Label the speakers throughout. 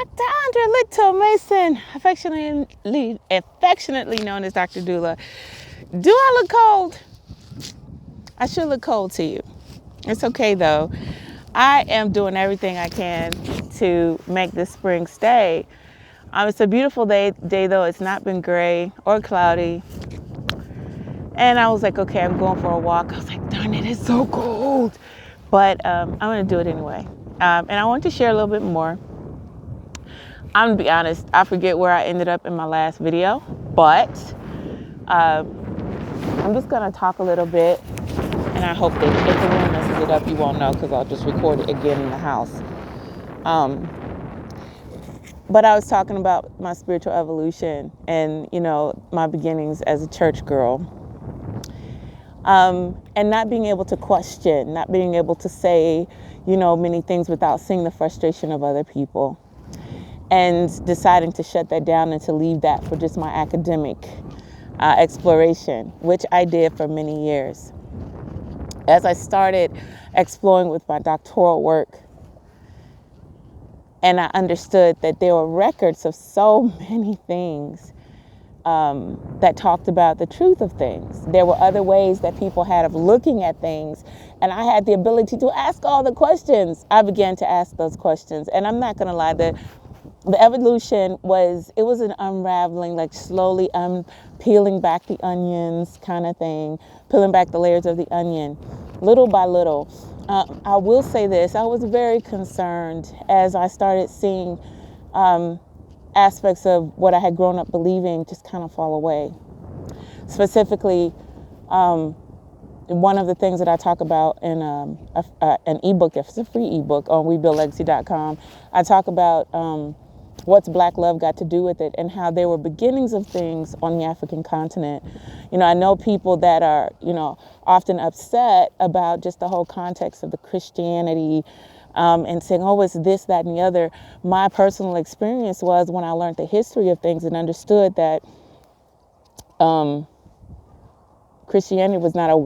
Speaker 1: Dr. Andrea Little Mason, affectionately known as Dr. Doula. Do I look cold? I should look cold to you. It's okay though. I am doing everything I can to make this spring stay. It's a beautiful day though. It's not been gray or cloudy. And I was like, okay, I'm going for a walk. I was like, darn it, it's so cold. But I'm going to do it anyway. And I want to share a little bit more. I'm going to be honest, I forget where I ended up in my last video, but I'm just going to talk a little bit, and I hope that if anyone messes it up, you won't know because I'll just record it again in the house. But I was talking about my spiritual evolution and, my beginnings as a church girl. And not being able to question, not being able to say, many things without seeing the frustration of other people. And deciding to shut that down and to leave that for just my academic exploration, which I did for many years. As I started exploring with my doctoral work, and I understood that there were records of so many things that talked about the truth of things. There were other ways that people had of looking at things, and I had the ability to ask all the questions. I began to ask those questions, and I'm not going to lie, the evolution was an unraveling, like slowly peeling back the onions kind of thing, peeling back the layers of the onion, little by little. I will say this, I was very concerned as I started seeing aspects of what I had grown up believing just kind of fall away. Specifically, one of the things that I talk about in an ebook, if it's a free ebook on WeBuildLegacy.com, I talk about what's Black love got to do with it and how there were beginnings of things on the African continent. I know people that are, often upset about just the whole context of the Christianity and saying, oh, it's this, that, and the other. My personal experience was when I learned the history of things and understood that Christianity was not it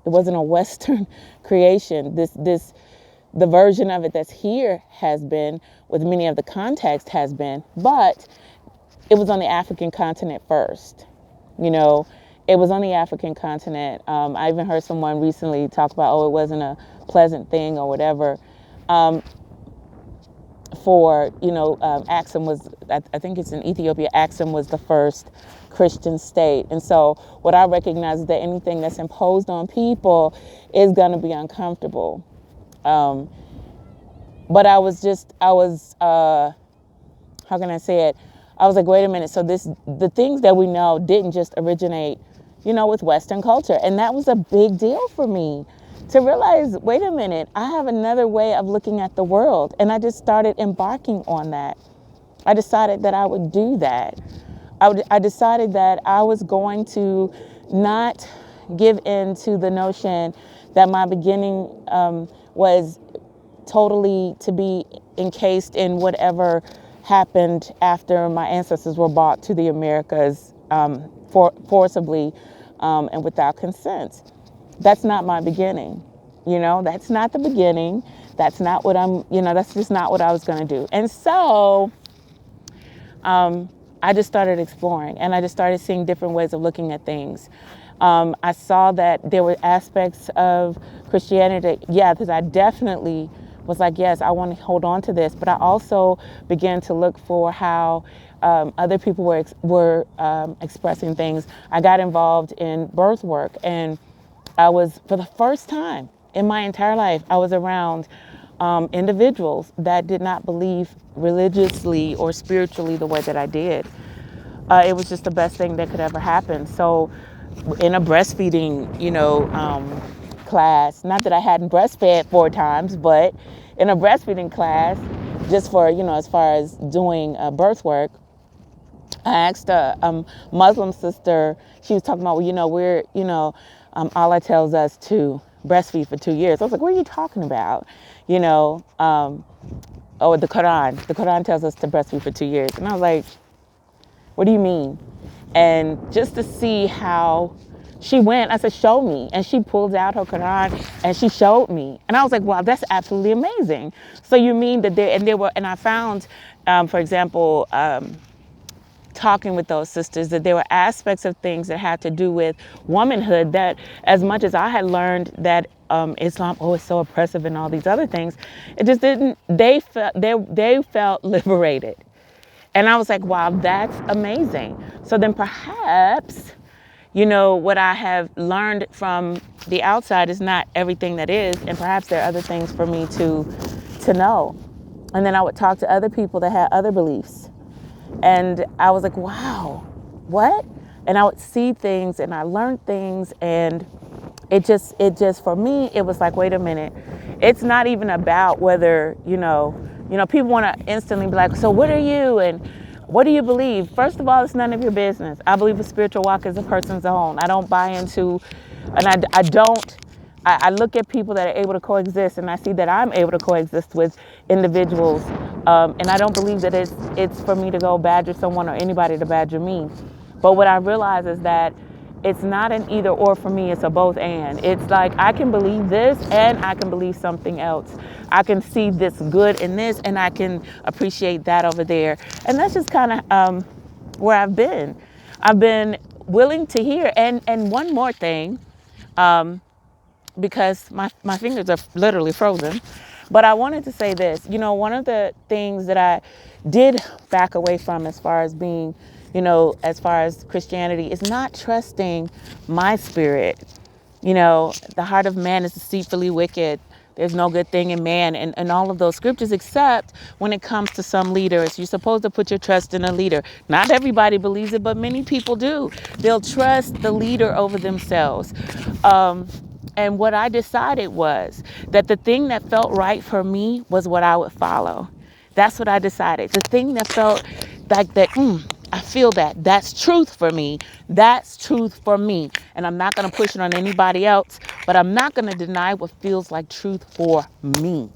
Speaker 1: wasn't a Western creation. The version of it that's here has been, with many of the context has been, but it was on the African continent first. It was on the African continent. I even heard someone recently talk about, it wasn't a pleasant thing or whatever. Axum was, I think it's in Ethiopia, Axum was the first Christian state. And so what I recognize is that anything that's imposed on people is going to be uncomfortable. But how can I say it? I was like, wait a minute. So the things that we know didn't just originate, with Western culture. And that was a big deal for me to realize, wait a minute, I have another way of looking at the world. And I just started embarking on that. I decided that I would do that. I decided that I was going to not give in to the notion that my beginning was totally to be encased in whatever happened after my ancestors were brought to the Americas forcibly and without consent. That's not my beginning. That's not the beginning. That's not what that's just not what I was going to do. And so I just started exploring, and I just started seeing different ways of looking at things. I saw that there were aspects of Christianity, because I definitely was like, yes, I want to hold on to this. But I also began to look for how other people were expressing things. I got involved in birth work, and I was, for the first time in my entire life, I was around individuals that did not believe religiously or spiritually the way that I did. It was just the best thing that could ever happen. So in a breastfeeding, class, not that I hadn't breastfed 4 times, but in a breastfeeding class, just for, as far as doing birth work, I asked a Muslim sister, she was talking about, Allah tells us to breastfeed for 2 years. I was like, what are you talking about? The Quran. The Quran tells us to breastfeed for 2 years. And I was like, what do you mean? And just to see how She went, I said, show me. And she pulled out her Quran and she showed me. And I was like, wow, that's absolutely amazing. So you mean that and I found, for example, talking with those sisters, that there were aspects of things that had to do with womanhood that, as much as I had learned that Islam, oh, it's so oppressive and all these other things, it just didn't, they felt liberated. And I was like, wow, that's amazing. So then perhaps, what I have learned from the outside is not everything that is, and perhaps there are other things for me to know. And then I would talk to other people that had other beliefs. And I was like, wow, what? And I would see things and I learned things, and it just for me, it was like, wait a minute. It's not even about whether, people want to instantly be like, so what are you and what do you believe? First of all, it's none of your business. I believe a spiritual walk is a person's own. I don't buy into, and I look at people that are able to coexist, and I see that I'm able to coexist with individuals. And I don't believe that it's for me to go badger someone or anybody to badger me. But what I realize is that it's not an either or for me, it's a both and. It's like I can believe this and I can believe something else. I can see this good in this and I can appreciate that over there. And that's just kind of where I've been. I've been willing to hear. And one more thing, because my fingers are literally frozen. But I wanted to say this, one of the things that I did back away from as far as being, as far as Christianity, is not trusting my spirit. The heart of man is deceitfully wicked. There's no good thing in man, and all of those scriptures, except when it comes to some leaders. You're supposed to put your trust in a leader. Not everybody believes it, but many people do. They'll trust the leader over themselves. And what I decided was that the thing that felt right for me was what I would follow. That's what I decided. The thing that felt like that, I feel that's truth for me. That's truth for me. And I'm not going to push it on anybody else, but I'm not going to deny what feels like truth for me.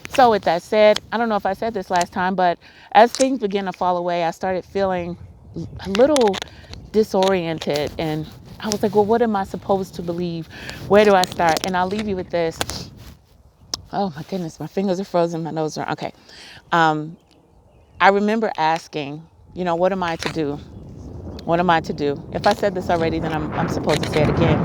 Speaker 1: So with that said, I don't know if I said this last time, but as things began to fall away, I started feeling a little disoriented, and I was like, well, what am I supposed to believe? Where do I start? And I'll leave you with this. Oh my goodness, my fingers are frozen, my nose are okay. I remember asking, what am I to do? What am I to do? If I said this already, then I'm supposed to say it again.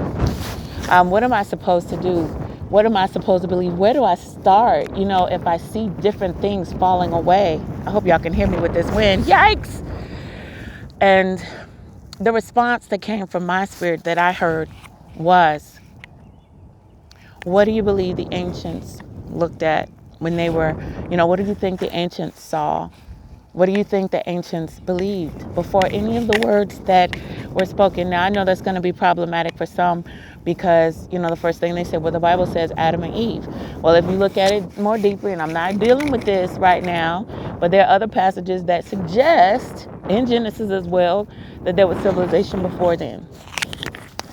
Speaker 1: What am I supposed to do? What am I supposed to believe? Where do I start? If I see different things falling away. I hope y'all can hear me with this wind. Yikes! And the response that came from my spirit that I heard was, what do you believe the ancients looked at when they were, what do you think the ancients saw? What do you think the ancients believed before any of the words that were spoken? Now, I know that's going to be problematic for some because, the first thing they said, well, the Bible says Adam and Eve. Well, if you look at it more deeply, and I'm not dealing with this right now, but there are other passages that suggest, in Genesis as well, that there was civilization before them.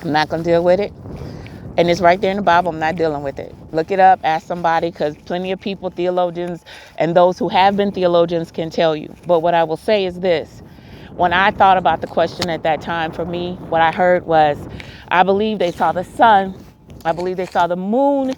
Speaker 1: I'm not going to deal with it. And it's right there in the Bible. I'm not dealing with it. Look it up. Ask somebody, because plenty of people, theologians, and those who have been theologians can tell you. But what I will say is this. When I thought about the question at that time, for me, what I heard was, I believe they saw the sun. I believe they saw the moon.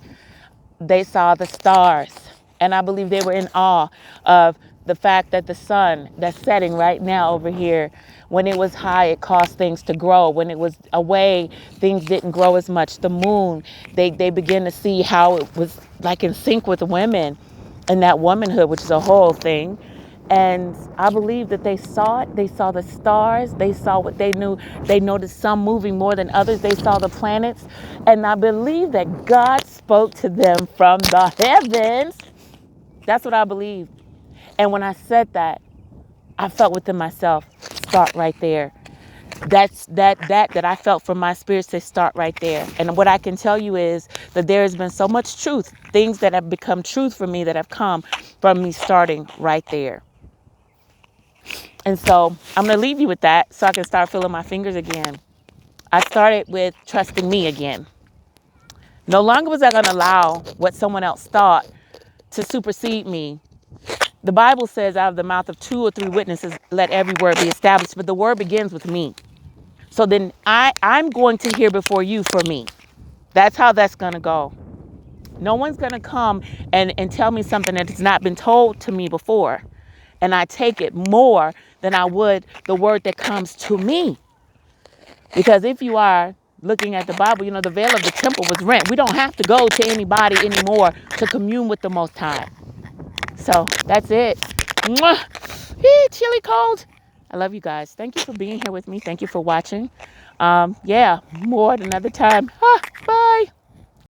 Speaker 1: They saw the stars. And I believe they were in awe of the fact that the sun that's setting right now over here, when it was high, it caused things to grow. When it was away, things didn't grow as much. The moon, they began to see how it was like in sync with women and that womanhood, which is a whole thing. And I believe that they saw it. They saw the stars. They saw what they knew. They noticed some moving more than others. They saw the planets. And I believe that God spoke to them from the heavens. That's what I believe. And when I said that, I felt within myself, start right there. That's that I felt from my spirit say start right there. And what I can tell you is that there has been so much truth, things that have become truth for me that have come from me starting right there. And so I'm going to leave you with that so I can start feeling my fingers again. I started with trusting me again. No longer was I going to allow what someone else thought to supersede me. The Bible says, out of the mouth of 2 or 3 witnesses, let every word be established. But the word begins with me. So then I'm going to hear before you for me. That's how that's going to go. No one's going to come and tell me something that has not been told to me before. And I take it more than I would the word that comes to me. Because if you are looking at the Bible, you know, the veil of the temple was rent. We don't have to go to anybody anymore to commune with the Most High. So that's it. Mwah! Chilly cold. I love you guys. Thank you for being here with me. Thank you for watching. Yeah, more at another time. Bye.